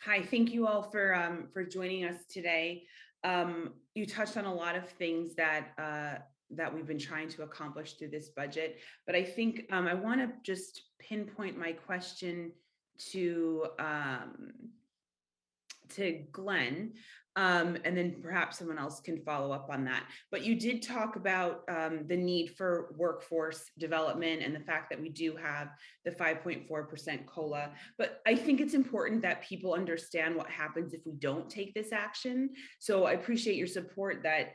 Hi, thank you all for joining us today. You touched on a lot of things that we've been trying to accomplish through this budget, but I think I want to just pinpoint my question to Glenn, and then perhaps someone else can follow up on that. But you did talk about the need for workforce development and the fact that we do have the 5.4% COLA. But I think it's important that people understand what happens if we don't take this action. So I appreciate your support that,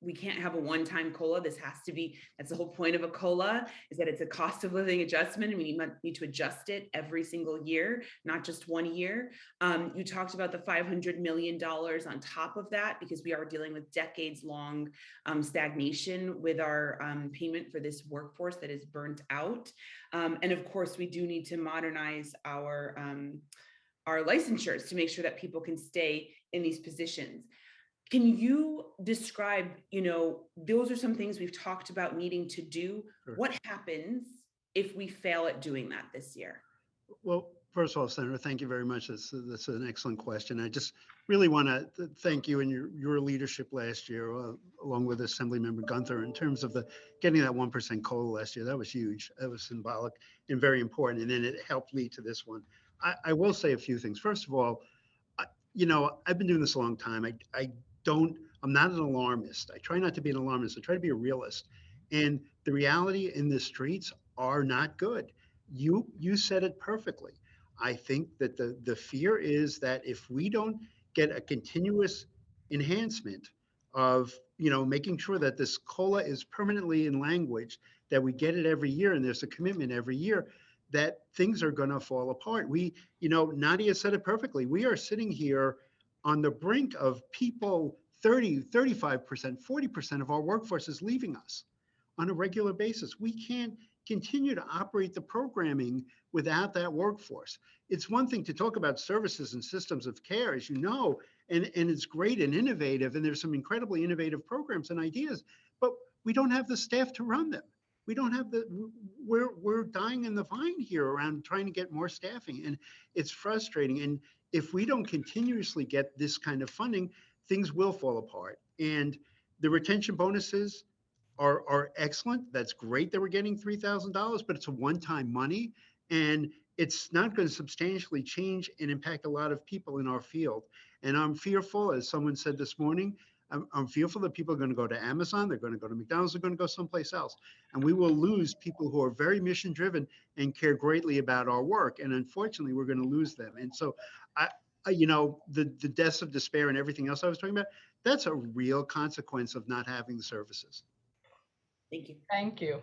we can't have a one-time COLA. This has to be, that's the whole point of a COLA, is that it's a cost of living adjustment, and we need to adjust it every single year, not just 1 year. You talked about the $500 million on top of that, because we are dealing with decades-long stagnation with our payment for this workforce that is burnt out. And of course, we do need to modernize our licensures to make sure that people can stay in these positions. Can you describe, those are some things we've talked about needing to do. Sure. What happens if we fail at doing that this year? Well, first of all, Senator, thank you very much. That's an excellent question. I just really want to thank you and your leadership last year, along with Assemblymember Gunther, in terms of getting that 1% COLA last year. That was huge. That was symbolic and very important. And then it helped lead to this one. I will say a few things. First of all, I've been doing this a long time. I'm not an alarmist. I try not to be an alarmist. I try to be a realist. And the reality in the streets are not good. You said it perfectly. I think that the fear is that if we don't get a continuous enhancement of making sure that this COLA is permanently in language, that we get it every year and there's a commitment every year, that things are going to fall apart. Nadia said it perfectly. We are sitting here on the brink of people, 30, 35%, 40% of our workforce is leaving us on a regular basis. We can't continue to operate the programming without that workforce. It's one thing to talk about services and systems of care, as you know, and it's great and innovative, and there's some incredibly innovative programs and ideas, but we don't have the staff to run them. We don't have we're dying in the vine here around trying to get more staffing, and it's frustrating. And if we don't continuously get this kind of funding, things will fall apart. And the retention bonuses are excellent. That's great that we're getting $3,000, but it's a one-time money, and it's not going to substantially change and impact a lot of people in our field. And I'm fearful, as someone said this morning, I'm fearful that people are going to go to Amazon, they're going to go to McDonald's, they're going to go someplace else. And we will lose people who are very mission driven and care greatly about our work. And unfortunately, we're going to lose them. And so the deaths of despair and everything else I was talking about, that's a real consequence of not having the services. Thank you. Thank you.